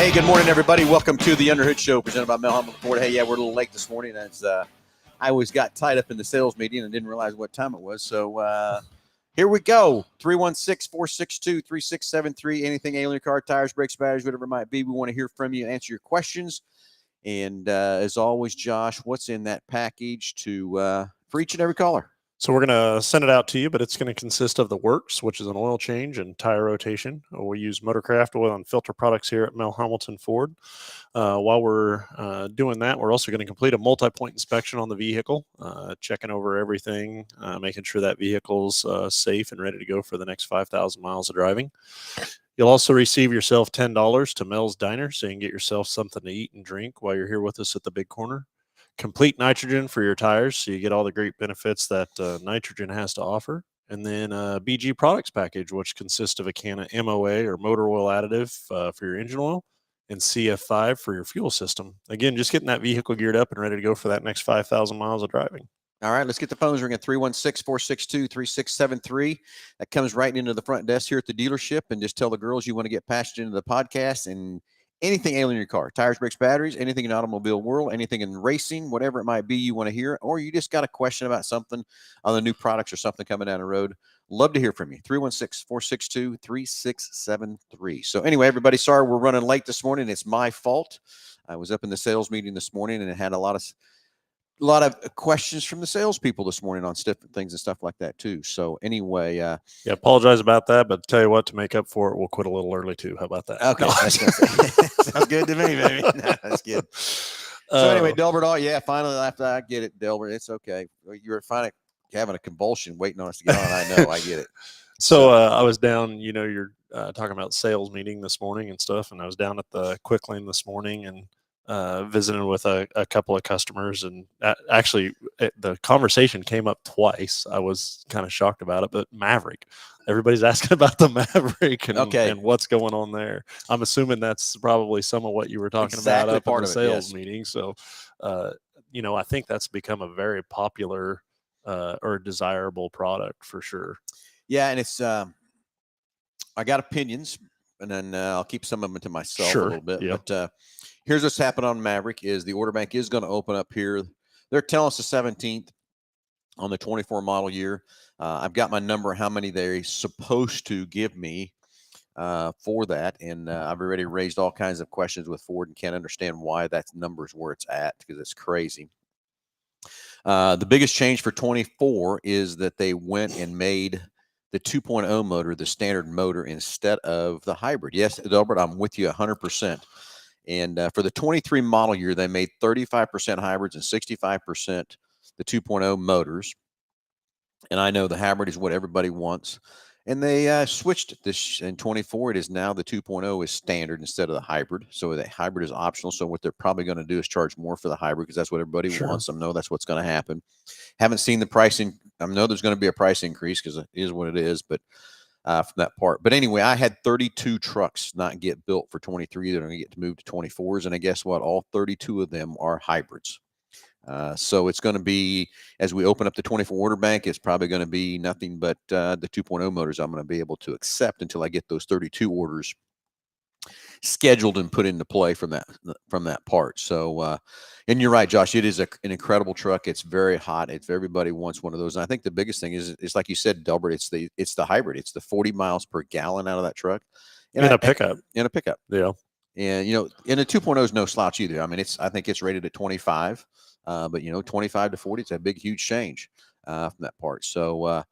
Hey, good morning, everybody. Welcome to the Underhood Show presented by Hambelton Ford. Hey, yeah, we're a little late this morning as I always got tied up in the sales meeting and didn't realize what time it was. So here we go. 316-462-3673. Anything alien car, tires, brakes, batteries, whatever it might be. We want to hear from you, answer your questions. And as always, Josh, what's in that package for each and every caller? So we're going to send it out to you, but it's going to consist of the works, which is an oil change and tire rotation. We use Motorcraft oil and filter products here at Hambelton Ford. While we're doing that, we're also going to complete a multi-point inspection on the vehicle, checking over everything, making sure that vehicle's safe and ready to go for the next 5,000 miles of driving. You'll also receive yourself $10 to Mel's Diner, so you can get yourself something to eat and drink while you're here with us at the Big Corner. Complete nitrogen for your tires, so you get all the great benefits that nitrogen has to offer. And then a BG products package, which consists of a can of MOA or motor oil additive for your engine oil and CF5 for your fuel system. Again, just getting that vehicle geared up and ready to go for that next 5,000 miles of driving. All right, let's get the phones ringing at 316-462-3673. That comes right into the front desk here at the dealership, and just tell the girls you want to get passed into the podcast and anything alien in your car, tires, brakes, batteries, anything in the automobile world, anything in racing, whatever it might be you want to hear, or you just got a question about something on the new products or something coming down the road. Love to hear from you. 316-462-3673. So anyway, everybody, sorry we're running late this morning. It's my fault. I was up in the sales meeting this morning and it had a lot of questions from the salespeople this morning on different things and stuff like that too. So anyway, yeah, apologize about that, but tell you what, to make up for it, we'll quit a little early too. How about that? Okay, no. Sounds good to me, baby. No, that's good. So anyway, Delbert, yeah, finally, after I get it, Delbert, it's okay. You were finally having a convulsion waiting on us to get on. I know, I get it. So I was down, you're talking about sales meeting this morning and stuff, and I was down at the Quick Lane this morning and visiting with a couple of customers, and actually the conversation came up twice. I was kind of shocked about it, but Maverick, everybody's asking about the Maverick and what's going on there. I'm assuming that's probably some of what you were talking about up in the sales meeting. So, I think that's become a very popular or desirable product for sure. Yeah, and it's I got opinions, and then I'll keep some of them to myself a little bit. Yeah. But here's what's happened on Maverick is the order bank is going to open up here. They're telling us the 17th on the 24 model year. I've got my number, how many they're supposed to give me for that. And I've already raised all kinds of questions with Ford and can't understand why that number's where it's at because it's crazy. The biggest change for 24 is that they went and made the 2.0 motor the standard motor instead of the hybrid. Yes, Delbert, I'm with you 100%. And for the 23 model year, they made 35% hybrids and 65% the 2.0 motors. And I know the hybrid is what everybody wants. And they switched this in 24. It is now the 2.0 is standard instead of the hybrid. So the hybrid is optional. So what they're probably going to do is charge more for the hybrid because that's what everybody wants. I know that's what's going to happen. Haven't seen the pricing. I know there's going to be a price increase because it is what it is. But from that part. But anyway, I had 32 trucks not get built for 23 that are going to get to move to 24s. And I guess what? All 32 of them are hybrids. So it's going to be, as we open up the 24 order bank, it's probably going to be nothing but the 2.0 motors I'm going to be able to accept until I get those 32 orders scheduled and put into play from that part. So, and you're right, Josh, it is an incredible truck. It's very hot. Everybody wants one of those. And I think the biggest thing is like you said, Delbert, it's the hybrid. It's the 40 miles per gallon out of that truck. In a pickup. Yeah. And, and the 2.0 is no slouch either. I mean, I think it's rated at 25, but 25 to 40, it's a big, huge change from that part. So,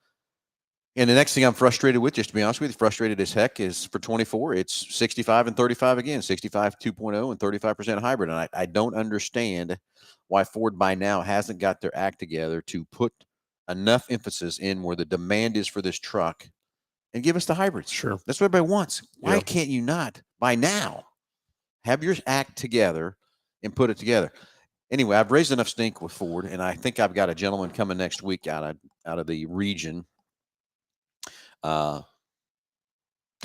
and the next thing I'm frustrated with, just to be honest with you, frustrated as heck, is for 24, it's 65 and 35 again, 65 2.0 and 35% hybrid. And I don't understand why Ford by now hasn't got their act together to put enough emphasis in where the demand is for this truck and give us the hybrids. Sure. That's what everybody wants. Why can't you not by now have your act together and put it together? Anyway, I've raised enough stink with Ford, and I think I've got a gentleman coming next week out of the region to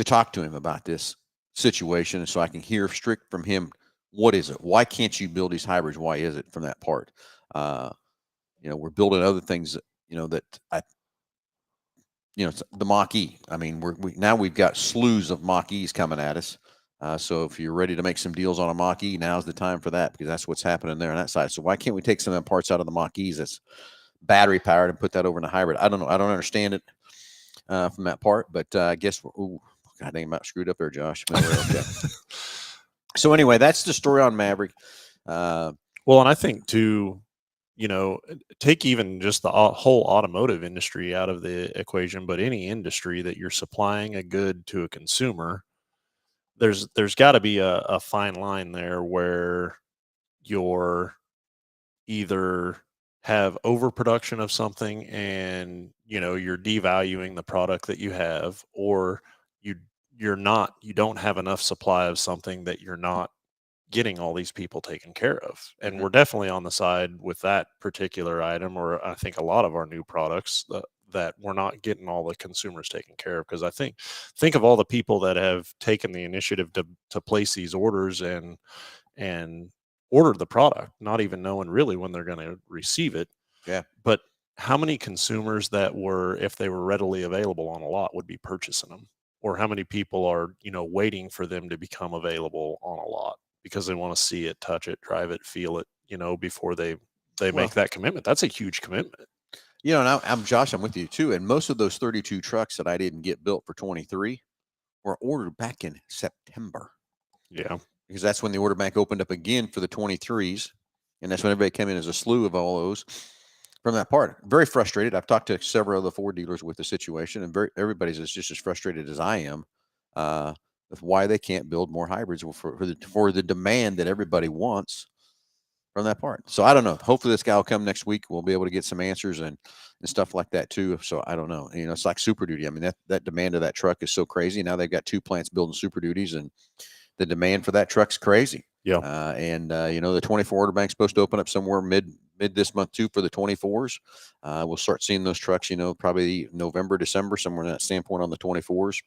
talk to him about this situation, so I can hear strict from him. What is it? Why can't you build these hybrids? Why is it from that part? We're building other things, that the Mach-E. I mean, we've got slews of Mach-Es coming at us. So if you're ready to make some deals on a Mach-E, now's the time for that, because that's what's happening there on that side. So why can't we take some of the parts out of the Mach-Es that's battery powered and put that over in a hybrid? I don't know. I don't understand it from that part, but I guess ooh, God dang, I'm about screwed up there, Josh. Okay. So anyway, that's the story on Maverick. Well, and I think too, take even just the whole automotive industry out of the equation, but any industry that you're supplying a good to a consumer, there's got to be a fine line there where you're either have overproduction of something and you're devaluing the product that you have, or you don't have enough supply of something that you're not getting all these people taken care of. And Mhm. we're definitely on the side with that particular item, or I think a lot of our new products that we're not getting all the consumers taken care of. Because I think of all the people that have taken the initiative to place these orders and order the product, not even knowing really when they're going to receive it. Yeah. But how many consumers that were, if they were readily available on a lot, would be purchasing them? Or how many people are, waiting for them to become available on a lot because they want to see it, touch it, drive it, feel it, before they Well, make that commitment? That's a huge commitment. and I'm Josh. I'm with you too. And most of those 32 trucks that I didn't get built for 23 were ordered back in September, Yeah. because that's when the order bank opened up again for the 23s, and that's when everybody came in as a slew of all those from that part. Very frustrated. I've talked to several of the Ford dealers with the situation, and everybody's just as frustrated as I am with why they can't build more hybrids for the demand that everybody wants from that part. So I don't know. Hopefully this guy will come next week. We'll be able to get some answers and stuff like that too. So I don't know. It's like Super Duty. I mean, that demand of that truck is so crazy. Now they've got 2 plants building Super Duties, and the demand for that truck's crazy. Yeah. The 24 order bank's supposed to open up somewhere mid this month too for the 24s. We'll start seeing those trucks, probably November, December, somewhere in that standpoint on the 24s.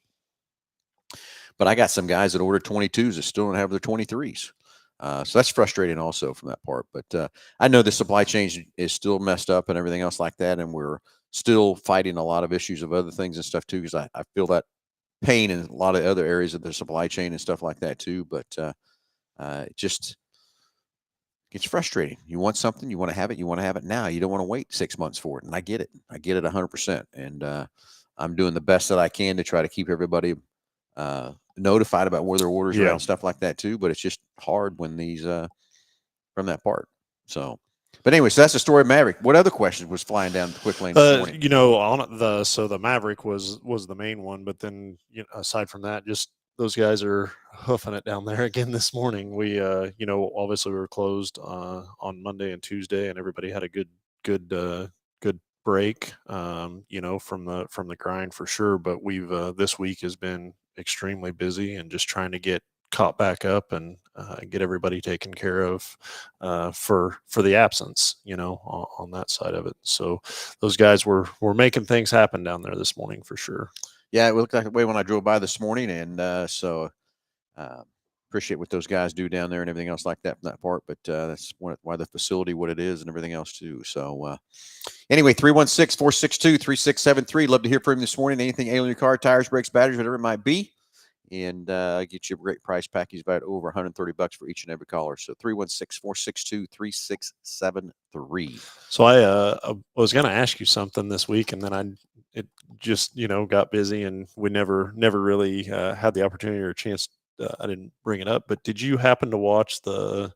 But I got some guys that ordered 22s that still don't have their 23s. So that's frustrating also from that part. But I know the supply chain is still messed up and everything else like that. And we're still fighting a lot of issues of other things and stuff too, because I feel that pain in a lot of other areas of the supply chain and stuff like that too. But it just gets frustrating. You want something, you want to have it, you want to have it now. You don't want to wait 6 months for it. And I get it. I get it 100%. And I'm doing the best that I can to try to keep everybody notified about where their orders are at Yeah. and stuff like that too. But it's just hard when these from that part. So, but anyway, so that's the story of Maverick. What other questions was flying down the quick lane this morning? On the Maverick was the main one, but then aside from that, just those guys are hoofing it down there again this morning. We obviously we were closed on Monday and Tuesday, and everybody had a good break, from the grind for sure. But we've this week has been extremely busy and just trying to get caught back up and get everybody taken care of for the absence, on that side of it. So those guys were making things happen down there this morning for sure. Yeah, it looked like the way when I drove by this morning, and so appreciate what those guys do down there and everything else like that from that part. But that's why the facility what it is and everything else too. So anyway, 316-462-3673. Love to hear from you this morning. Anything ailing your car, tires, brakes, batteries, whatever it might be. And get you a great price package valued over $130 for each and every caller. So 316-462-3673. So I was going to ask you something this week, and then it just got busy, and we never really had the opportunity or chance. I didn't bring it up, but did you happen to watch the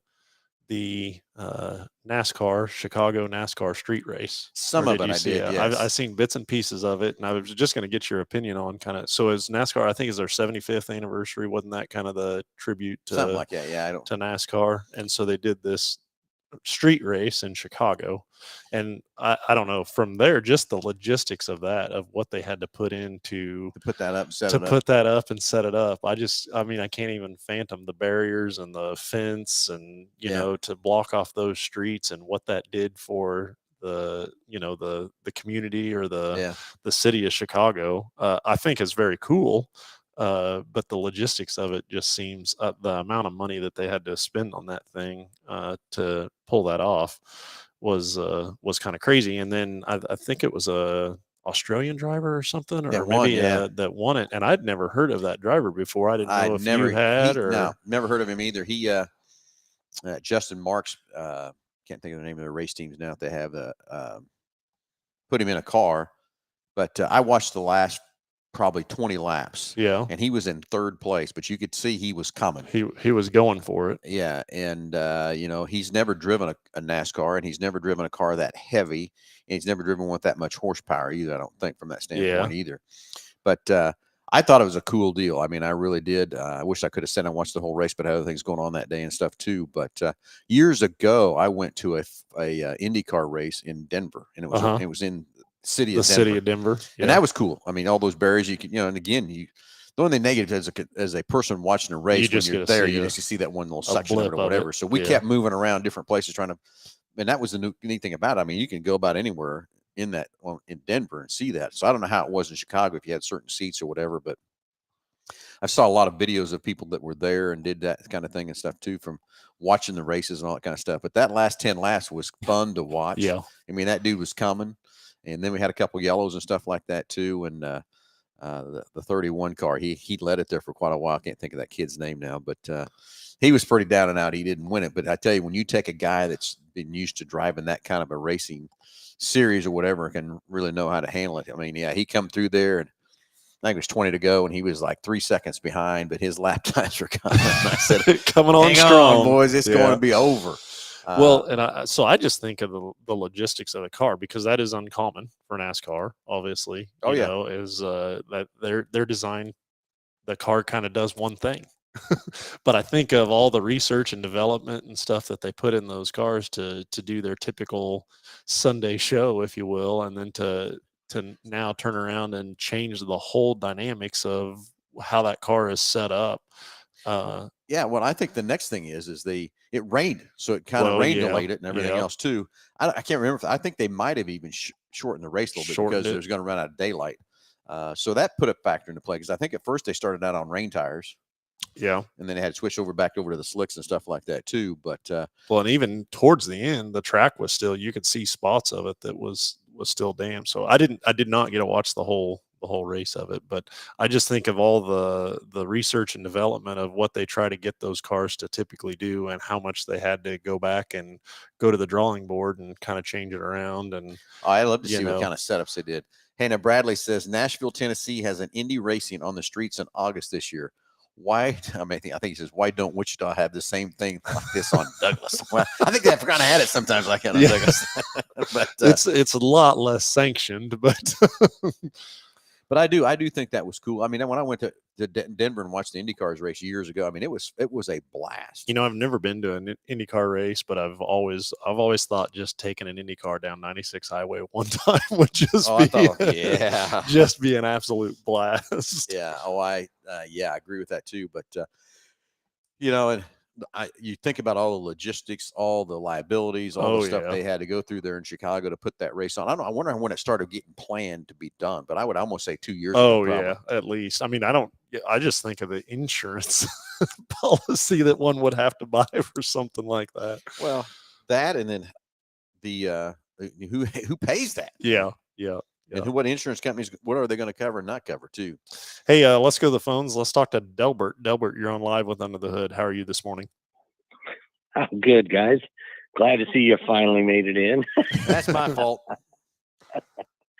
NASCAR Chicago NASCAR street race? Some Or of it you I see did, it? yes. I've seen bits and pieces of it, and I was just going to get your opinion on kind of. So is NASCAR? I think is their 75th anniversary. Wasn't that kind of the tribute Something like that. Yeah, I don't. to NASCAR? And so they did this street race in Chicago. And I don't know, from there, just the logistics of that, of what they had to put into To put that up and set to it up. put that up and set it up. I mean, I can't even phantom the barriers and the fence and, to block off those streets and what that did for the, the community or Yeah. the city of Chicago. I think is very cool. But the logistics of it just seems the amount of money that they had to spend on that thing to pull that off was kind of crazy. And then I think it was a Australian driver or something, or That won, maybe yeah. that won it. And I'd never heard of that driver before. I didn't know if you had, or no, never heard of him either. He Justin Marks, can't think of the name of their race teams now. They have put him in a car, but I watched the last probably 20 laps. Yeah, and he was in third place, but you could see he was coming. he was going for it. Yeah, and he's never driven a NASCAR, and he's never driven a car that heavy, and he's never driven one with that much horsepower either. I don't think from that standpoint either. But I thought it was a cool deal. I mean, I really did. I wish I could have sat and watched the whole race, but I had other things going on that day and stuff too. But years ago, I went to a IndyCar race in Denver, and it was in the city of Denver. Yeah. And that was cool. I mean, all those barriers you could, and again, the only thing negative as a person watching a race, when you're there, you just see that one little suction of it or whatever. So we kept moving around different places trying to, and that was the neat thing about it. I mean, you can go about anywhere in Denver and see that. So I don't know how it was in Chicago if you had certain seats or whatever, but I saw a lot of videos of people that were there and did that kind of thing and stuff too, from watching the races and all that kind of stuff. But that last 10 laps was fun to watch. Yeah. I mean, that dude was coming. And then we had a couple yellows and stuff like that too. And the 31 car, he led it there for quite a while. I can't think of that kid's name now, but he was pretty down and out. He didn't win it. But I tell you, when you take a guy that's been used to driving that kind of a racing series or whatever, can really know how to handle it. I mean, yeah, he come through there, and I think it was 20 to go, and he was like 3 seconds behind, but his lap times were coming. And I said, coming on hang strong, on, boys, it's going to be over. Well, and I just think of the logistics of the car, because that is uncommon for NASCAR, obviously. Is that they're designed, the car kind of does one thing. But I think of all the research and development and stuff that they put in those cars to do their typical Sunday show, if you will, and then to now turn around and change the whole dynamics of how that car is set up. Yeah, well, I think the next thing is it rained, so it kind of rain delayed it and everything else too. I can't remember. I think they might have even shortened the race a little bit because it was going to run out of daylight. So that put a factor into play, because I think at first they started out on rain tires. Yeah. And then they had to switch back over to the slicks and stuff like that too. But well, and even towards the end, the track was still, you could see spots of it that was still damp. So I did not get to watch the whole race of it, but I just think of all the research and development of what they try to get those cars to typically do, and how much they had to go back and go to the drawing board and kind of change it around. And I love to see what kind of setups they did. Hannah Bradley says Nashville, Tennessee has an Indy racing on the streets in August this year. Why? I mean, I think he says, why don't Wichita have the same thing like this on Douglas? Well, I think they've kind of had it sometimes like that on Douglas. But it's a lot less sanctioned, but but I do think that was cool. I mean, when I went to Denver and watched the IndyCars race years ago, I mean, it was a blast. I've never been to an IndyCar race, but I've always thought just taking an IndyCar down 96 Highway one time would just just be an absolute blast. Yeah. Oh, I agree with that too. But and you think about all the logistics, all the liabilities, all the stuff they had to go through there in Chicago to put that race on. I wonder when it started getting planned to be done, but I would almost say 2 years ago. Oh, yeah, at least. I mean, I just think of the insurance policy that one would have to buy for something like that. Well, that, and then the who pays that? Yeah. And what insurance companies, what are they going to cover and not cover too? Hey, let's go to the phones. Let's talk to Delbert. Delbert, you're on Live with Under the Hood. How are you this morning? I'm good, guys. Glad to see you finally made it in. That's my fault.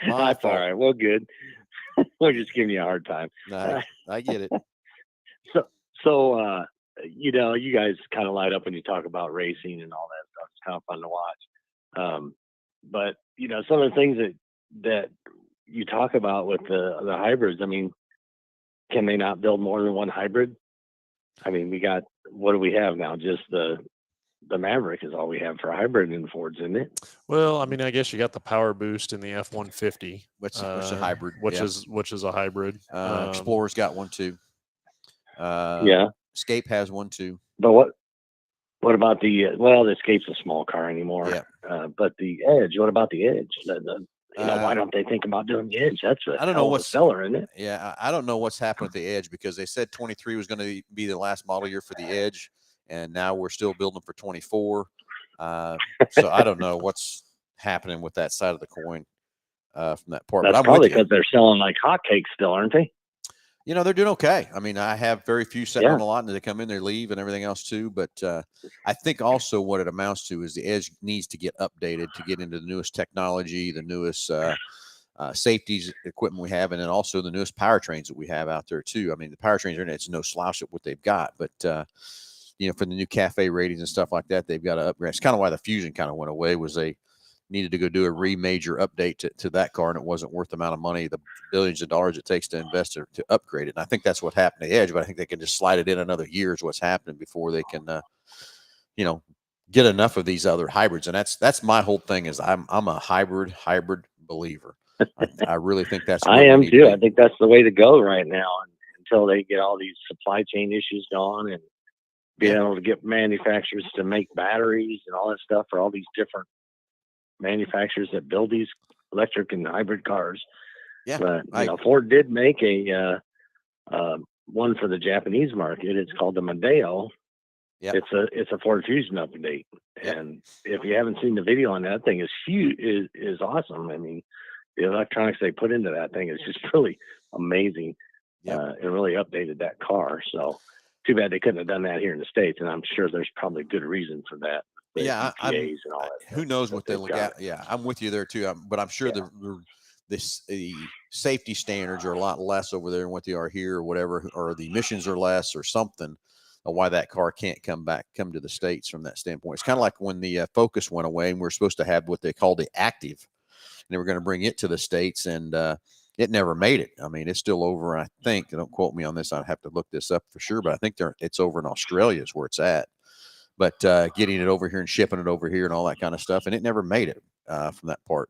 That's all right. Well, good. We're just giving you a hard time. I get it. So you guys kind of light up when you talk about racing and all that stuff. It's kind of fun to watch. But some of the things that you talk about with the hybrids, I mean, can they not build more than one hybrid? I mean, what do we have now? Just the Maverick is all we have for hybrid in Fords, isn't it? Well, I mean, I guess you got the power boost in the F-150, which is a hybrid, which is a hybrid. Explorer's got one too. Escape has one too. But what about the Escape's a small car anymore. Yeah. But the Edge, what about the Edge? Why don't they think about doing the Edge? That's I don't know what's seller, isn't it? Yeah, I don't know what's happened with the Edge, because they said 23 was going to be the last model year for the Edge, and now we're still building for 24. So I don't know what's happening with that side of the coin. from that part. That's but I'm probably with you. because they're selling like hotcakes still, aren't they? You know, they're doing okay. I mean, I have very few sitting Yeah. on the lot, and they come in, they leave, and everything else too. But I think also what it amounts to is the Edge needs to get updated to get into the newest technology, the newest safeties equipment we have, and then also the newest powertrains that we have out there too. I mean, the powertrains are it's no slouch at what they've got, but you know, for the new cafe ratings and stuff like that, they've got to upgrade. It's kind of why the Fusion kind of went away, was they needed to go do a major update to that car, and it wasn't worth the amount of money, the billions of dollars it takes to invest to upgrade it. And I think that's what happened to the Edge, but I think they can just slide it in another year is what's happening before they can, you know, get enough of these other hybrids. And that's my whole thing is I'm a hybrid believer. I really think that's I am too. I think that's the way to go right now until they get all these supply chain issues gone and be able to get manufacturers to make batteries and all that stuff for all these different manufacturers that build these electric and hybrid cars. Yeah, but you know, Ford did make a one for the Japanese market. It's called the Mondeo. Yeah, it's a Ford Fusion update, and if you haven't seen the video on that thing, is huge, is awesome. I mean, the electronics they put into that thing is just really amazing. It really updated that car. So too bad they couldn't have done that here in the States, and I'm sure there's probably good reason for that. Yeah, EPAs and all that who knows what they look at? Yeah, I'm with you there too. But I'm sure the safety standards are a lot less over there than what they are here, or whatever, or the emissions are less, or something. Why that car can't come to the States from that standpoint. It's kind of like when the Focus went away, and we're supposed to have what they call the Active, and they were going to bring it to the States, and it never made it. I mean, it's still over. I think. Don't quote me on this. I'd have to look this up for sure, but I think it's over in Australia is where it's at. But getting it over here and shipping it over here and all that kind of stuff, and it never made it from that part,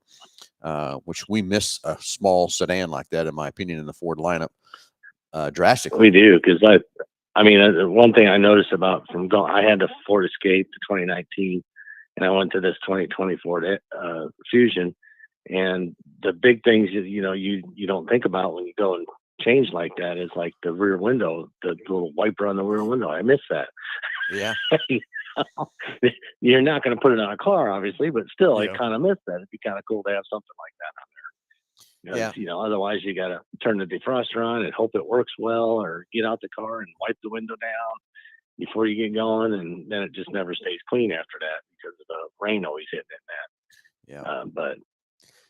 which we miss a small sedan like that, in my opinion, in the Ford lineup drastically. We do, because I mean, one thing I noticed about I had the Ford Escape to 2019, and I went to this 2020 Ford Fusion, and the big things you don't think about when you go and change like that is like the rear window, the little wiper on the rear window. I miss that. Yeah. You're not going to put it on a car, obviously, but still, I kind of miss that. It'd be kind of cool to have something like that on there. You know, otherwise you got to turn the defroster on and hope it works well, or get out the car and wipe the window down before you get going, and then it just never stays clean after that because of the rain always hitting in that. Yeah. But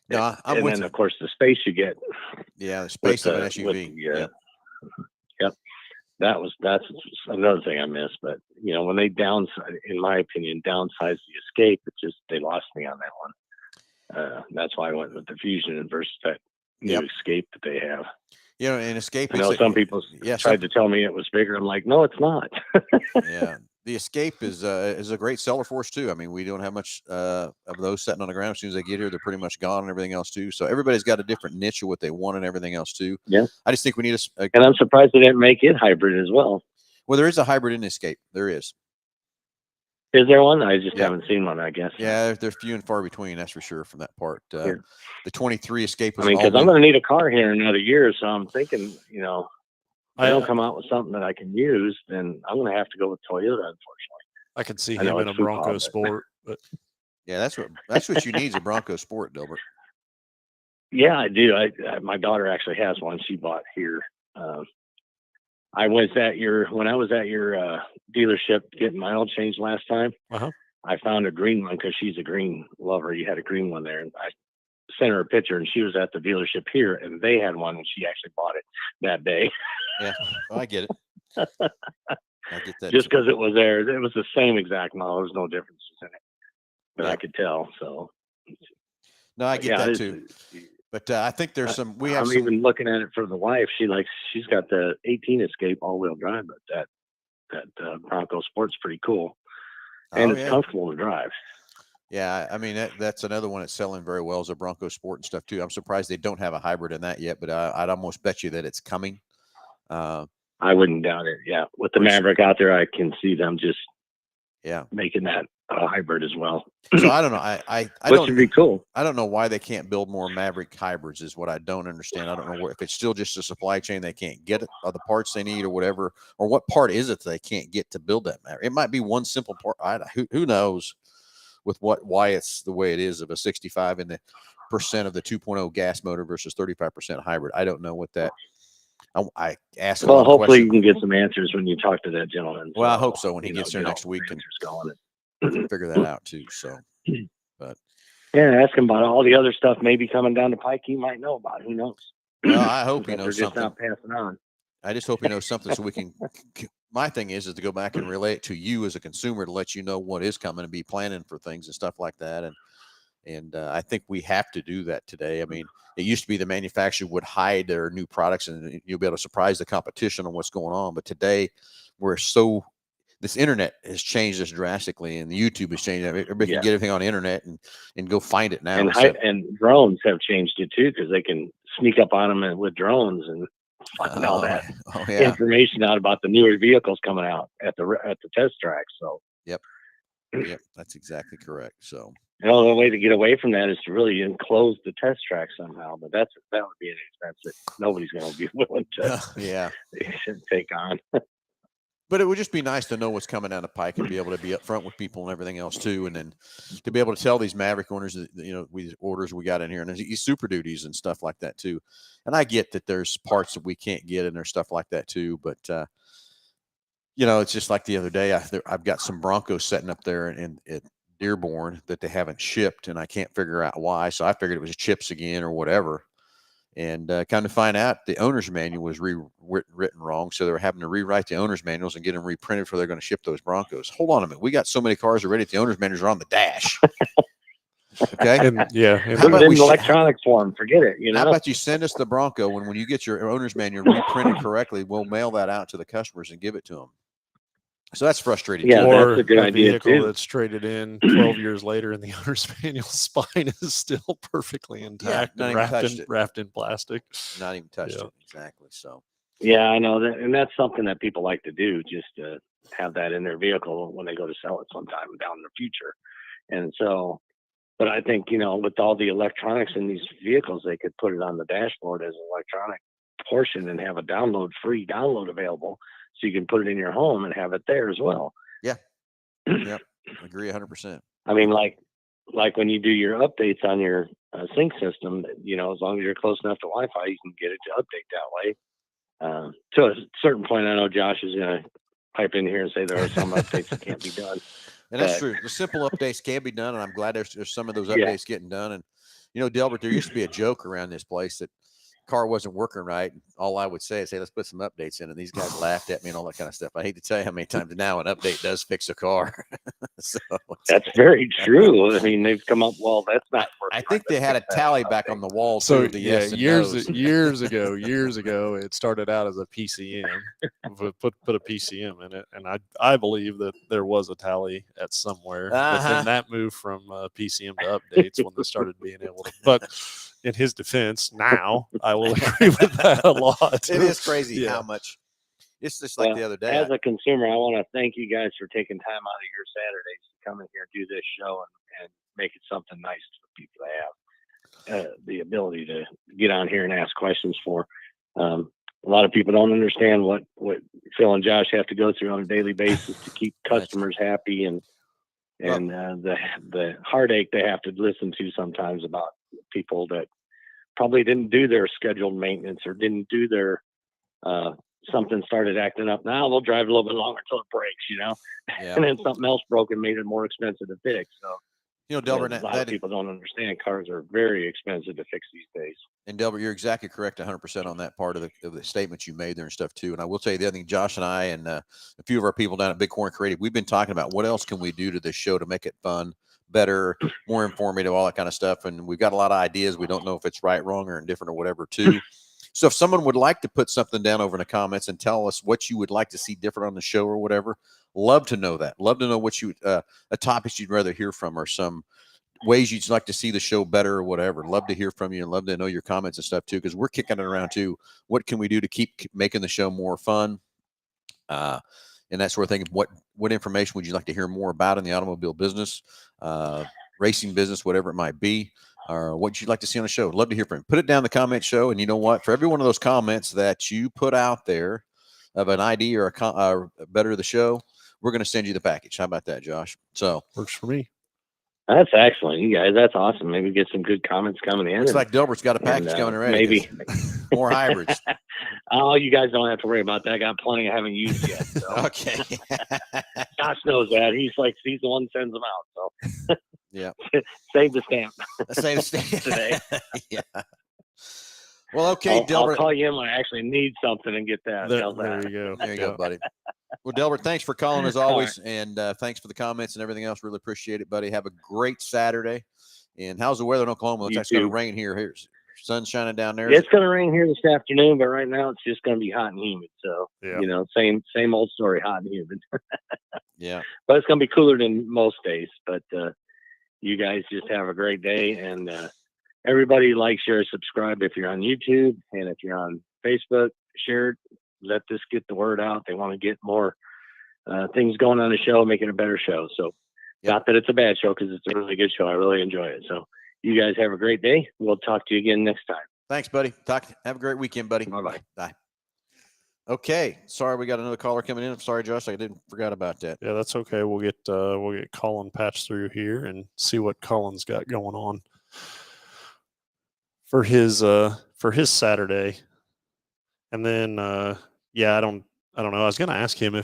no, I'm and with then you. Of course the space you get. Yeah, the space of an SUV. Yep. That's another thing I miss. But when they in my opinion, downsized the Escape, they lost me on that one. That's why I went with the Fusion versus that new Escape that they have. And Escape. I know some people tried to tell me it was bigger. I'm like, no, it's not. Yeah, the Escape is a great seller for us too. I mean, we don't have much of those sitting on the ground. As soon as they get here, they're pretty much gone and everything else too. So everybody's got a different niche of what they want and everything else too. Yeah, I just think we need and I'm surprised they didn't make it hybrid as well. Well, there is a hybrid in the Escape. There is. Is there one? I just haven't seen one, I guess. Yeah, they're few and far between. That's for sure. From that part, the 23 Escape was. I mean, because I'm going to need a car here in another year, so I'm thinking, if they don't come out with something that I can use, then I'm going to have to go with Toyota. Unfortunately, I could see him in a Bronco Sport, but yeah, that's what you need is a Bronco Sport, Dilbert. Yeah, I do. My daughter actually has one. She bought here. When I was at your dealership getting my oil changed last time. I found a green one because she's a green lover. You had a green one there, and I sent her a picture, and she was at the dealership here, and they had one, and she actually bought it that day. Yeah, well, I get it. I get that. Just because it was there, it was the same exact model. There's no differences in it, but I could tell. So, no, I get that too. But I think there's some. I'm even looking at it for the wife. She's got the 18 Escape all-wheel drive, but that Bronco Sport's pretty cool, and it's comfortable to drive. Yeah, I mean that's another one that's selling very well is a Bronco Sport and stuff too. I'm surprised they don't have a hybrid in that yet, but I'd almost bet you that it's coming. I wouldn't doubt it. Yeah, with the Maverick out there, I can see them just making that a hybrid as well. So I don't know. I Which would be cool. I don't know why they can't build more Maverick hybrids is what I don't understand. I don't know if it's still just a supply chain they can't get it, or the parts they need or whatever, or what part is it they can't get to build that Maverick. It might be one simple part. Who knows with why it's the way it is of a 65 in the percent of the 2.0 gas motor versus 35% hybrid. I don't know what that. I asked a Well, lot of hopefully you questions. can get some answers when you talk to that gentleman. Well, I So, hope so when he you know, gets there get all next those week and answers going. figure that out too. So, but Yeah, ask him about all the other stuff maybe coming down the pike he might know about. Who knows? well, I hope he That they're knows just something. not passing on. I just hope he knows something so we can. My thing is to go back and relay it to you as a consumer to let you know what is coming and be planning for things and stuff like that. And I think we have to do that today. I mean, it used to be the manufacturer would hide their new products and you'll be able to surprise the competition on what's going on. But today, this internet has changed us drastically, and the YouTube has changed. Everybody can get everything on the internet and go find it now. And drones have changed it too, because they can sneak up on them with drones and find all that information out about the newer vehicles coming out at the test track. So yep, that's exactly correct. So the only way to get away from that is to really enclose the test track somehow. But that would be an expense that nobody's going to be willing to take on. But it would just be nice to know what's coming down the pike and be able to be upfront with people and everything else too, and then to be able to tell these Maverick owners that orders we got in here and these Super Duties and stuff like that too. And I get that there's parts that we can't get and there's stuff like that too, but it's just like the other day. I've got some Broncos setting up there at Dearborn that they haven't shipped, and I can't figure out why. So I figured it was chips again or whatever. And come to find out, the owner's manual was written wrong. So they're having to rewrite the owner's manuals and get them reprinted for they're going to ship those Broncos. Hold on a minute. We got so many cars already that the owner's manuals are on the dash. Okay. How about we electronics form? Forget it. How about you send us the Bronco when you get your owner's manual reprinted correctly? We'll mail that out to the customers and give it to them. So that's frustrating. Yeah, too. Or that's a good idea vehicle too. that's traded in 12 years later, and the owner's manual spine is still perfectly intact, and wrapped in plastic. Not even touched it. Exactly. So. Yeah, I know that, and that's something that people like to do, just to have that in their vehicle when they go to sell it sometime down in the future. And so, but I think with all the electronics in these vehicles, they could put it on the dashboard as an electronic portion and have a free download available. So you can put it in your home and have it there as well. Yeah. Yep. Agree 100%. I mean, like when you do your updates on your sync system, as long as you're close enough to Wi-Fi, you can get it to update that way. To a certain point, I know Josh is going to pipe in here and say there are some updates that can't be done. And that's true. The simple updates can be done, and I'm glad there's some of those updates getting done. And Delbert, there used to be a joke around this place that car wasn't working right. And all I would say is, hey, let's put some updates in. And these guys laughed at me and all that kind of stuff. I hate to tell you how many times now an update does fix a car. So that's very true. I mean, they've come up, well, that's not working. I think they had a tally back on the wall. So the years ago, it started out as a PCM. Put a PCM in it, and I believe that there was a tally at somewhere. But then that moved from PCM to updates when they started being able to. But in his defense, now I will agree with that a lot. It is crazy how much. It's just like the other day. As a consumer, I want to thank you guys for taking time out of your Saturdays to come in here and do this show and make it something nice for people to have the ability to get on here and ask questions for. A lot of people don't understand what Phil and Josh have to go through on a daily basis to keep customers happy and the heartache they have to listen to sometimes about people that probably didn't do their scheduled maintenance or didn't do their something started acting up. Now they'll drive a little bit longer until it breaks, and then something else broke and made it more expensive to fix. So, Delbert, a lot of people don't understand cars are very expensive to fix these days. And Delbert, you're exactly correct 100% on that part of the statements you made there and stuff too. And I will tell you the other thing, Josh and I and a few of our people down at Big Corn Creative, we've been talking about what else can we do to this show to make it fun, better, more informative, all that kind of stuff. And we've got a lot of ideas. We don't know if it's right, wrong, or indifferent or whatever too. So if someone would like to put something down over in the comments and tell us what you would like to see different on the show or whatever, love to know that. Love to know what a topic you'd rather hear from or some ways you'd like to see the show better or whatever. Love to hear from you and love to know your comments and stuff too, because we're kicking it around too. What can we do to keep making the show more fun? And that sort of thing. What information would you like to hear more about in the automobile business, racing business, whatever it might be? Or what you'd like to see on the show. Love to hear from you. Put it down in the comment show. And you know what? For every one of those comments that you put out there of an idea or a better of the show, we're going to send you the package. How about that, Josh? So works for me. That's excellent, you guys. That's awesome. Maybe get some good comments coming in. Looks and, like Delbert's got a package coming already. 'cause maybe. more hybrids. Oh, you guys don't have to worry about that. I got plenty I haven't used yet. So. Okay. Josh knows that. He's the one that sends them out. So Yeah. save the stamp Save the today. Yeah. Well, okay, I'll Delbert. call you in when I actually need something and get that. There, How's there that? you go. There you go, buddy. Well, Delbert, thanks for calling as All always, and thanks for the comments and everything else. Really appreciate it, buddy. Have a great Saturday. And how's the weather in Oklahoma? Looks You like it's going to too. rain here. Here's sun shining down there. It's going to rain here this afternoon, but right now it's just going to be hot and humid. So Yeah. you know, same old story, hot and humid. Yeah. But it's going to be cooler than most days. But you guys just have a great day, and everybody like, share, subscribe if you're on YouTube, and if you're on Facebook, share it. Let this get the word out. They want to get more things going on the show, make it a better show. So Yep. not that it's a bad show, because it's a really good show. I really enjoy it. So you guys have a great day. We'll talk to you again next time. Thanks, buddy. Have a great weekend, buddy. Bye-bye. Bye. Okay. Sorry, we got another caller coming in. I'm sorry, Josh. I forgot about that. Yeah, that's okay. We'll get Colin patched through here and see what Colin's got going on for his Saturday. And then yeah, I don't know. I was going to ask him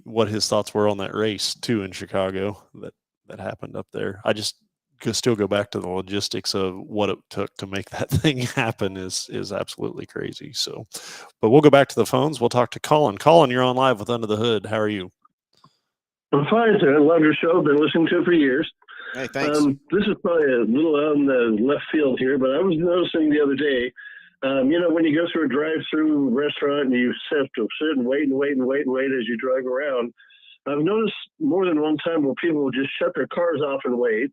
what his thoughts were on that race too in Chicago that happened up there. I just still go back to the logistics of what it took to make that thing happen is absolutely crazy. So, but we'll go back to the phones. We'll talk to Colin. Colin, you're on live with Under the Hood. How are you? I'm fine, sir. I love your show. Been listening to it for years. Hey, thanks. This is probably a little out in the left field here, but I was noticing the other day, you know, when you go through a drive-through restaurant and you have to sit and wait as you drive around, I've noticed more than one time where people will just shut their cars off and wait,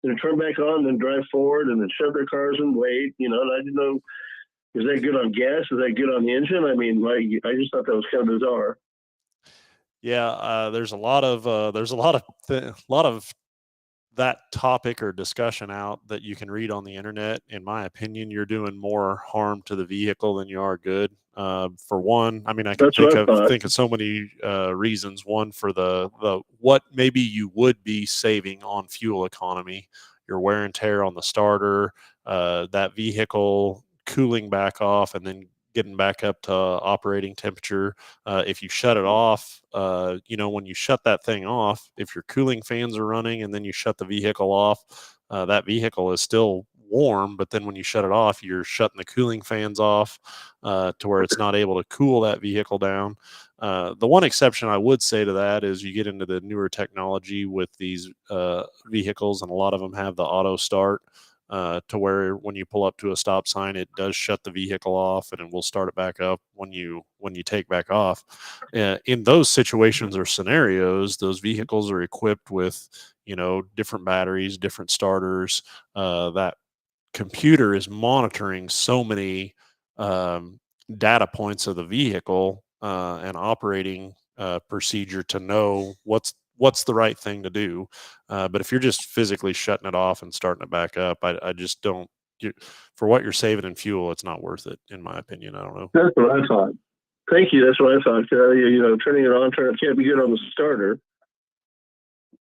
then turn back on, then drive forward, and then shut their cars and wait. You know, and I didn't know, is that good on gas? Is that good on the engine? I mean, I just thought that was kind of bizarre. Yeah, there's a lot of that topic or discussion out that you can read on the internet. In my opinion, you're doing more harm to the vehicle than you are good. For one, I mean, I can That's what I thought. think of so many reasons. One, for the what maybe you would be saving on fuel economy, your wear and tear on the starter, that vehicle cooling back off and then getting back up to operating temperature. If you shut it off, you know, when you shut that thing off, if your cooling fans are running and then you shut the vehicle off, that vehicle is still warm, but then when you shut it off, you're shutting the cooling fans off to where it's not able to cool that vehicle down. The one exception I would say to that is you get into the newer technology with these vehicles, and a lot of them have the auto start. To where when you pull up to a stop sign, it does shut the vehicle off and it will start it back up when you take back off. In those situations or scenarios, those vehicles are equipped with, you know, different batteries, different starters. That computer is monitoring so many data points of the vehicle and operating procedure to know what's the right thing to do. But if you're just physically shutting it off and starting it back up, I just don't. For what you're saving in fuel, it's not worth it, in my opinion. I don't know. That's what I thought. Thank you. That's what I thought. You know, turning it on, can't be good on the starter.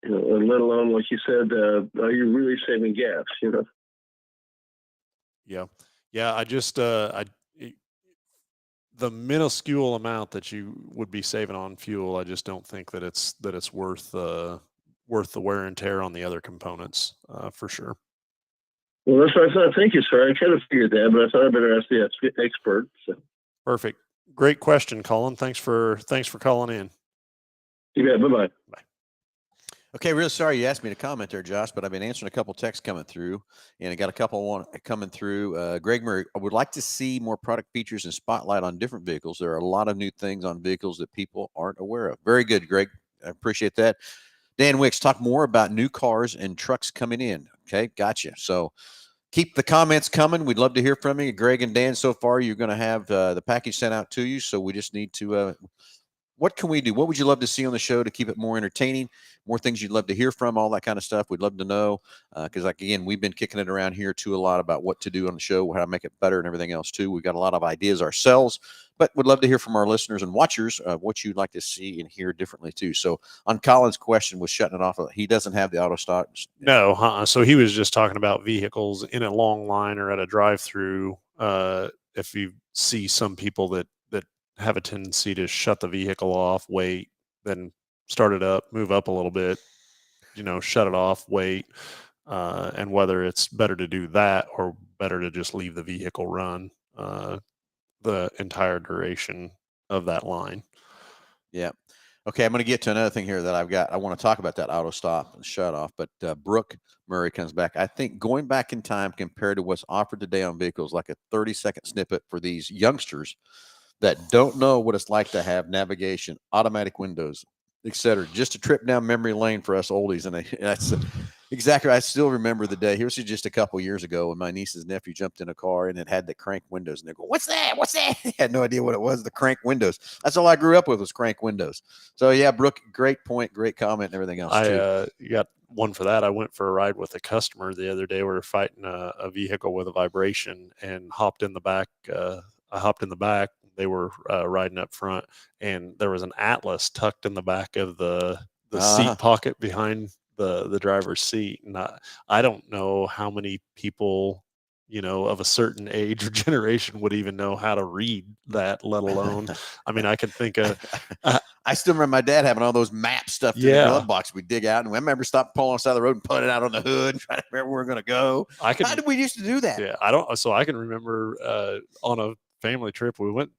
You know, and let alone, like you said, are you really saving gas? You know. Yeah. I just the minuscule amount that you would be saving on fuel, I just don't think that it's worth the wear and tear on the other components for sure. Well, that's what I thought. Thank you, sir. I kind of figured that, but I thought I'd better ask the expert. So. Perfect. Great question, Colin. Thanks for calling in. You bet. Bye-bye. Bye. Okay, really sorry you asked me to comment there, Josh, but I've been answering a couple texts coming through, and I got a couple coming through. Greg Murray, I would like to see more product features and spotlight on different vehicles. There are a lot of new things on vehicles that people aren't aware of. Very good, Greg. I appreciate that. Dan Wicks, talk more about new cars and trucks coming in. Okay, gotcha. So keep the comments coming. We'd love to hear from you. Greg and Dan, so far you're going to have the package sent out to you, so we just need to what can we do? What would you love to see on the show to keep it more entertaining? More things you'd love to hear from, all that kind of stuff. We'd love to know because, like, again, we've been kicking it around here too a lot about what to do on the show, how to make it better, and everything else too. We've got a lot of ideas ourselves, but would love to hear from our listeners and watchers what you'd like to see and hear differently too. So, on Colin's question was shutting it off. He doesn't have the auto start. No, so he was just talking about vehicles in a long line or at a drive-through. If you see some people that have a tendency to shut the vehicle off, wait, then start it up, move up a little bit, shut it off, wait, and whether it's better to do that or better to just leave the vehicle run the entire duration of that line. Yeah. Okay, I'm going to get to another thing here that I've got. I want to talk about that auto stop and shut off, but Brooke Murray comes back. I think going back in time compared to what's offered today on vehicles, like a 30-second snippet for these youngsters that don't know what it's like to have navigation, automatic windows, etc. Just a trip down memory lane for us oldies. And that's exactly, I still remember the day. Here's just a couple years ago when my niece's nephew jumped in a car and it had the crank windows. And they go, "What's that? What's that?" They had no idea what it was, the crank windows. That's all I grew up with was crank windows. So, yeah, Brooke, great point, great comment, and everything else, too. You got one for that. I went for a ride with a customer the other day. We were fighting a vehicle with a vibration and hopped in the back. I hopped in the back. They were riding up front, and there was an atlas tucked in the back of the seat pocket behind the driver's seat. And I don't know how many people, of a certain age or generation would even know how to read that, let alone, I mean, I can think of. I still remember my dad having all those maps stuffed in the glove box we dig out. And I remember stopping pulling on the side of the road and putting it out on the hood, trying to remember where we're going to go. How did we used to do that? Yeah, I can remember on a family trip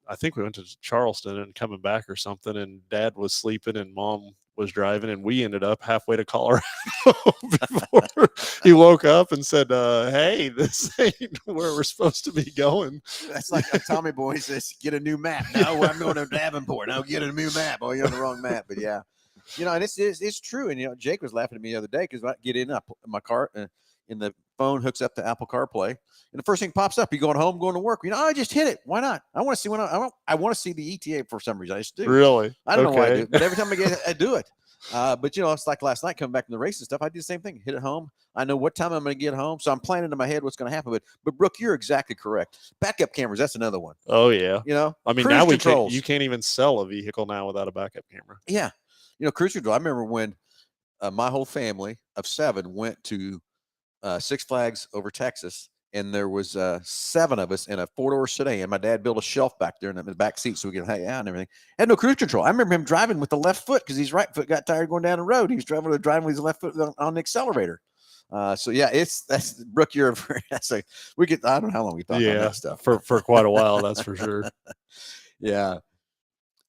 I think we went to Charleston and coming back or something, and Dad was sleeping and Mom was driving, and we ended up halfway to Colorado before he woke up and said, "Hey, this ain't where we're supposed to be going." That's like a Tommy boy says, "Get a new map." No, I'm going to Davenport. No, get a new map. Oh, you're on the wrong map. But yeah, and it's true. And Jake was laughing at me the other day because I get in my car and the phone hooks up to Apple CarPlay, and the first thing pops up: you going home, going to work. I just hit it. Why not? I want to see I want to see the ETA for some reason. I just do. Really? I don't know why I do it, but every time I do it. But it's like last night coming back from the race and stuff. I did the same thing. Hit it home. I know what time I'm going to get home, so I'm planning in my head what's going to happen. But Brooke, you're exactly correct. Backup cameras, that's another one. Oh yeah. I mean, now you can't even sell a vehicle now without a backup camera. Yeah. Cruise control. I remember when my whole family of 7 went to Six Flags over Texas, and there was 7 of us in a 4-door sedan. My dad built a shelf back there in the back seat so we could hang out and everything. Had no cruise control. I remember him driving with the left foot because his right foot got tired going down the road. He was driving with his left foot on the accelerator. So yeah, that's Brooke. We could. I don't know how long we talked on that stuff for quite a while. That's for sure. Yeah.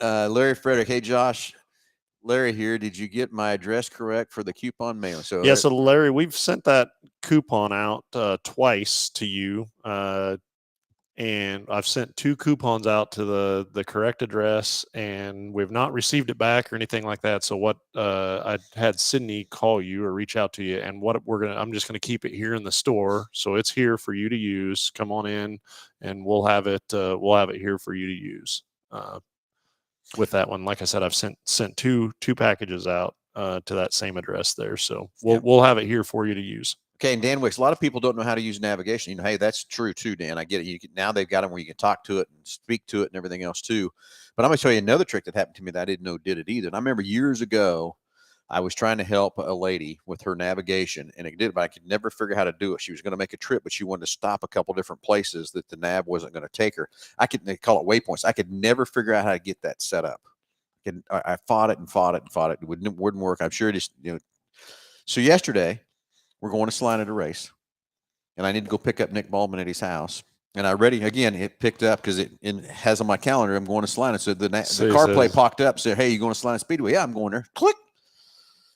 Larry Frederick. Hey Josh. Larry here. Did you get my address correct for the coupon mailing? So Larry, we've sent that coupon out twice to you, and I've sent 2 coupons out to the correct address, and we've not received it back or anything like that. So what I had Sydney call you or reach out to you, and what I'm just gonna keep it here in the store, so it's here for you to use. Come on in, and we'll have it here for you to use. With that one, like I said, I've sent two packages out to that same address there, so we'll have it here for you to use. Okay, and Dan Wicks, a lot of people don't know how to use navigation. Hey, that's true too, Dan. I get it. Now they've got them where you can talk to it and speak to it and everything else too. But I'm going to show you another trick that happened to me that I didn't know did it either. And I remember years ago, I was trying to help a lady with her navigation, and it did, but I could never figure how to do it. She was going to make a trip, but she wanted to stop a couple different places that the nav wasn't going to take her. They call it waypoints. I could never figure out how to get that set up. I fought it and fought it and fought it. It wouldn't work. I'm sure So yesterday, we're going to Salina to race, and I need to go pick up Nick Baldwin at his house. And it picked up because it has on my calendar, I'm going to Salina. So the CarPlay popped up, said, "Hey, you going to Salina Speedway?" Yeah, I'm going there. Click.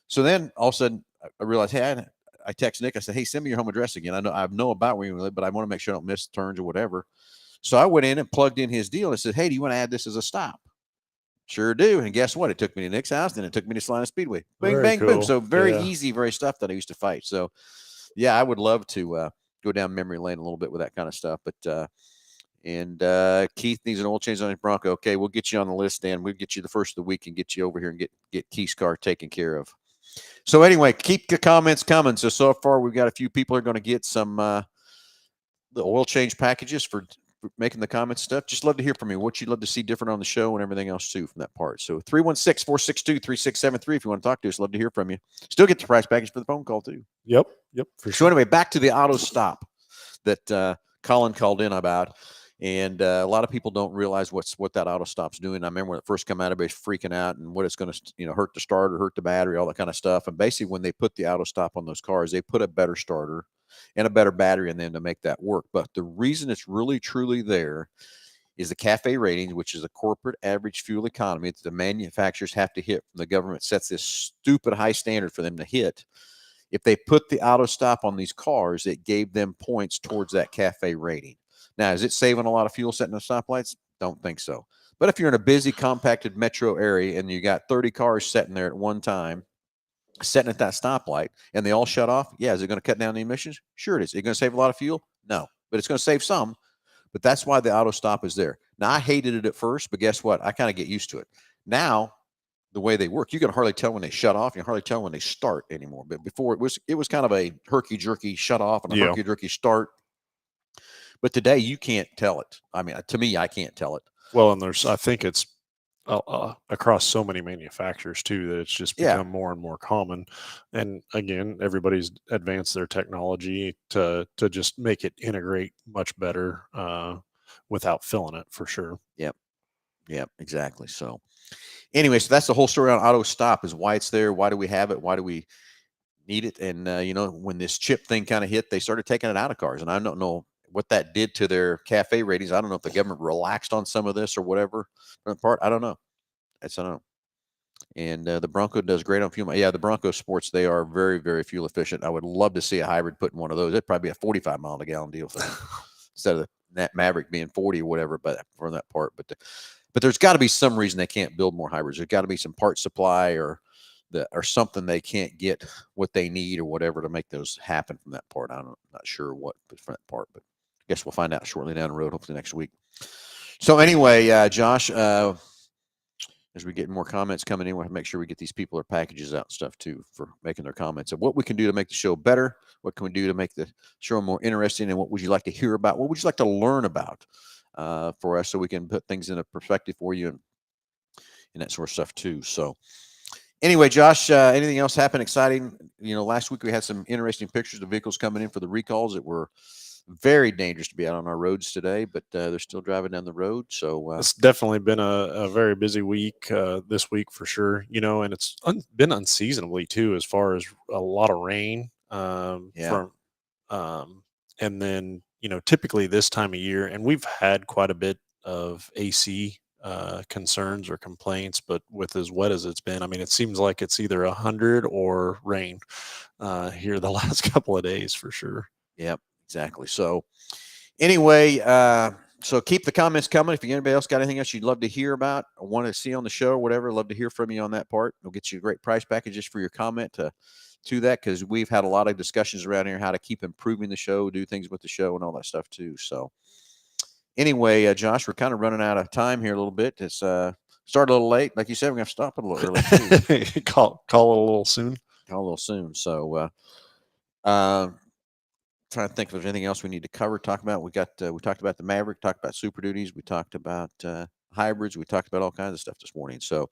So then all of a sudden I realized, hey, I text Nick. I said, "Hey, send me your home address again. I know about where you live, but I want to make sure I don't miss turns or whatever." So I went in and plugged in his deal and said, "Hey, do you want to add this as a stop?" Sure do. And guess what? It took me to Nick's house, then it took me to Salina Speedway. Bing, bang, boom. So very easy, very stuff that I used to fight. So yeah, I would love to go down memory lane a little bit with that kind of stuff. But And Keith needs an oil change on his Bronco. Okay, we'll get you on the list, Dan. We'll get you the first of the week and get you over here and get Keith's car taken care of. So anyway, keep the comments coming. So far we've got a few people who are going to get some the oil change packages for making the comments stuff. Just love to hear from you. What you'd love to see different on the show and everything else too from that part. So 316-462-3673 if you want to talk to us. Love to hear from you. Still get the price package for the phone call too. Yep, for So sure. anyway, back to the auto stop that Colin called in about. And a lot of people don't realize what that auto stop's doing. I remember when it first came out, everybody's freaking out and what it's going to, hurt the starter, hurt the battery, all that kind of stuff. And basically, when they put the auto stop on those cars, they put a better starter and a better battery in them to make that work. But the reason it's really truly there is the CAFE rating, which is a corporate average fuel economy that the manufacturers have to hit. The government sets this stupid high standard for them to hit. If they put the auto stop on these cars, it gave them points towards that CAFE rating. Now, is it saving a lot of fuel setting the stoplights? Don't think so. But if you're in a busy, compacted metro area and you got 30 cars sitting there at one time, sitting at that stoplight, and they all shut off, yeah, is it going to cut down the emissions? Sure it is. Is it going to save a lot of fuel? No. But it's going to save some. But that's why the auto stop is there. Now, I hated it at first, but guess what? I kind of get used to it. Now, the way they work, you can hardly tell when they shut off. You can hardly tell when they start anymore. But before it was kind of a herky-jerky shut off and a herky-jerky start. But today you can't tell it. I mean, to me, I can't tell it. Well, and I think it's across so many manufacturers too that it's just become more and more common. And again, everybody's advanced their technology to just make it integrate much better without filling it for sure. Yep, exactly. So anyway, so that's the whole story on auto stop is why it's there. Why do we have it? Why do we need it? And when this chip thing kind of hit, they started taking it out of cars, and I don't know what that did to their CAFE ratings. I don't know if the government relaxed on some of this or whatever part. I don't know. I don't know. And the Bronco does great on fuel. Yeah, the Bronco Sports, they are very, very fuel efficient. I would love to see a hybrid put in one of those. It'd probably be a 45 mile a gallon deal for instead of that Maverick being 40 or whatever, but for that part. But there's got to be some reason they can't build more hybrids. There's got to be some part supply or something they can't get what they need or whatever to make those happen from that part. I'm not sure what from that part, but I guess we'll find out shortly down the road, hopefully next week. So anyway, Josh, as we get more comments coming in, we'll make sure we get these people their packages out and stuff too for making their comments of what we can do to make the show better. What can we do to make the show more interesting? And what would you like to hear about? What would you like to learn about for us so we can put things in a perspective for you and that sort of stuff too. So anyway, Josh, anything else happen exciting? Last week we had some interesting pictures of vehicles coming in for the recalls that were very dangerous to be out on our roads today, but they're still driving down the road. So it's definitely been a very busy week this week for sure, and it's been unseasonably too, as far as a lot of rain and then, typically this time of year, and we've had quite a bit of AC concerns or complaints, but with as wet as it's been, I mean, it seems like it's either 100 or rain here the last couple of days for sure. Yep. Exactly. So anyway, so keep the comments coming. If anybody else got anything else you'd love to hear about or want to see on the show or whatever, love to hear from you on that part. We'll get you a great price package just for your comment to that, because we've had a lot of discussions around here how to keep improving the show, do things with the show and all that stuff too. So anyway, Josh, we're kind of running out of time here a little bit. It's started a little late. Like you said, we're going to stop it a little early too. Call it a little soon. So trying to think if there's anything else we need to cover, talk about. We talked about the Maverick, talked about Super Duties, we talked about hybrids, we talked about all kinds of stuff this morning. So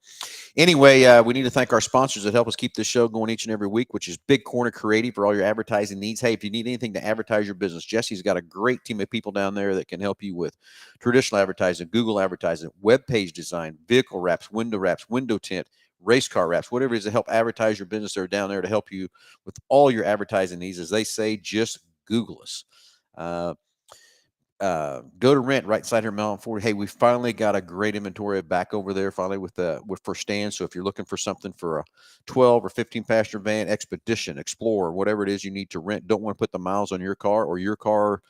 anyway, we need to thank our sponsors that help us keep this show going each and every week, which is Big Corner Creative for all your advertising needs. Hey, if you need anything to advertise your business, Jesse's got a great team of people down there that can help you with traditional advertising, Google advertising, web page design, vehicle wraps, window tint, race car wraps, whatever it is to help advertise your business. They're down there to help you with all your advertising needs. As they say, just Google us. Go to rent right inside here, Mel Ford. Hey, we finally got a great inventory back over there. Finally with for stands. So if you're looking for something for a 12 or 15 passenger van, Expedition, Explorer, whatever it is you need to rent, don't want to put the miles on your car, or your car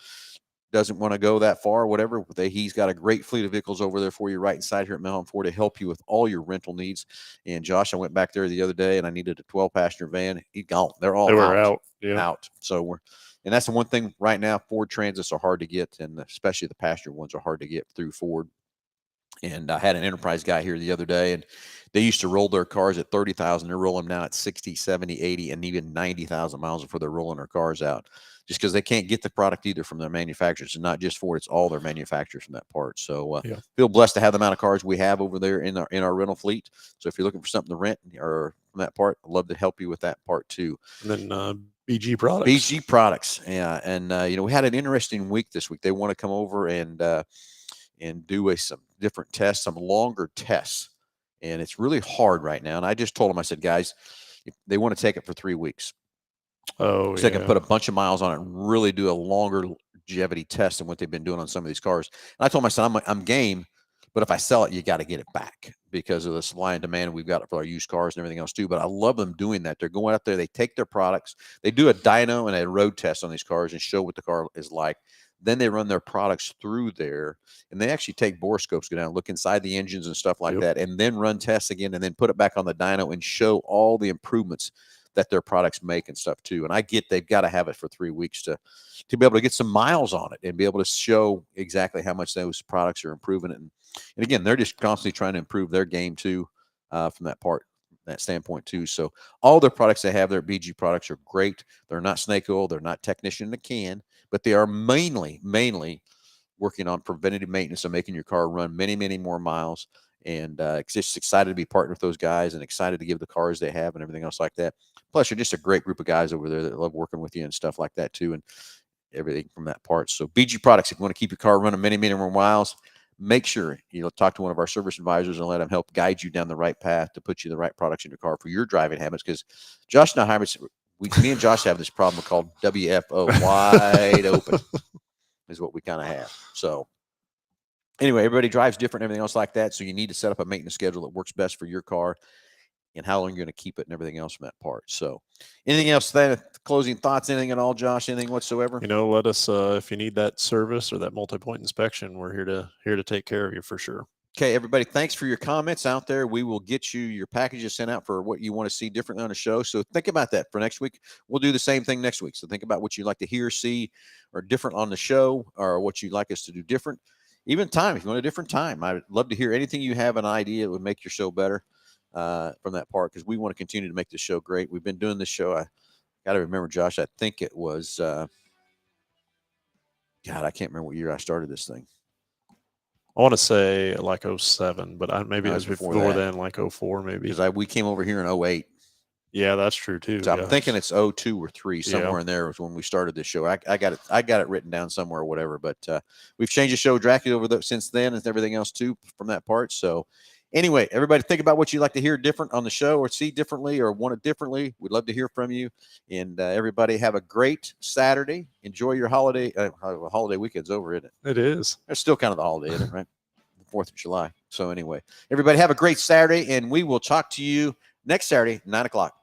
doesn't want to go that far, whatever. He's got a great fleet of vehicles over there for you right inside here at Melham Ford to help you with all your rental needs. And Josh, I went back there the other day and I needed a 12 passenger van. He's gone. They were out. Out. So And that's the one thing right now, Ford Transits are hard to get, and especially the passenger ones are hard to get through Ford. And I had an Enterprise guy here the other day, and they used to roll their cars at 30,000. They're rolling them now at 60, 70, 80, and even 90,000 miles before they're rolling their cars out, just because they can't get the product either from their manufacturers. And not just Ford, it's all their manufacturers from that part. So feel blessed to have the amount of cars we have over there in our rental fleet. So if you're looking for something to rent or from that part, I'd love to help you with that part too. And then BG products. BG products. Yeah. And, we had an interesting week this week. They want to come over and do some different tests, some longer tests. And it's really hard right now. And I just told them, I said, guys, if they want to take it for 3 weeks. So they can put a bunch of miles on it and really do a longer longevity test than what they've been doing on some of these cars. And I told my son, I'm game, but if I sell it, you got to get it back because of the supply and demand we've got for our used cars and everything else too. But I love them doing that. They're going out there, they take their products, they do a dyno and a road test on these cars and show what the car is like. Then they run their products through there, and they actually take borescopes, go down, look inside the engines and stuff like that, and then run tests again, and then put it back on the dyno and show all the improvements that their products make and stuff too. And I get they've got to have it for 3 weeks to be able to get some miles on it and be able to show exactly how much those products are improving it. And again, they're just constantly trying to improve their game too, from that standpoint too. So all their products they have, their BG products are great. They're not snake oil. They're not technician in a can, but they are mainly working on preventative maintenance and making your car run many, many more miles. And just excited to be partnered with those guys and excited to give the cars they have and everything else like that. Plus, you're just a great group of guys over there that love working with you and stuff like that too, and everything from that part. So BG products, if you want to keep your car running many, many more miles, make sure you talk to one of our service advisors and let them help guide you down the right path to put you the right products in your car for your driving habits. Because Josh and I, me and Josh have this problem called WFO, wide open, is what we kind of have. So anyway, everybody drives different and everything else like that. So you need to set up a maintenance schedule that works best for your car and how long you're going to keep it and everything else from that part. So anything else, that closing thoughts, anything at all, Josh, anything whatsoever? Let us, if you need that service or that multi-point inspection, we're here to take care of you for sure. Okay, everybody, thanks for your comments out there. We will get you your packages sent out for what you want to see differently on the show. So think about that for next week. We'll do the same thing next week. So think about what you'd like to hear, see, or different on the show, or what you'd like us to do different. Even time, if you want a different time, I'd love to hear anything you have an idea that would make your show better from that part, because we want to continue to make this show great. We've been doing this show. I got to remember, Josh, I think it was, God, I can't remember what year I started this thing. I want to say like 07, but maybe it was before then, like 04 maybe. Because we came over here in 08. Yeah, that's true too. So I'm thinking it's 02 or 3, somewhere in there was when we started this show. I got it written down somewhere or whatever, but we've changed the show drastically since then and everything else too from that part. So anyway, everybody think about what you'd like to hear different on the show or see differently or want it differently. We'd love to hear from you. And everybody have a great Saturday. Enjoy your holiday. Holiday weekend's over, isn't it? It is. It's still kind of the holiday, isn't it, right? The 4th of July. So anyway, everybody have a great Saturday, and we will talk to you next Saturday, 9 o'clock.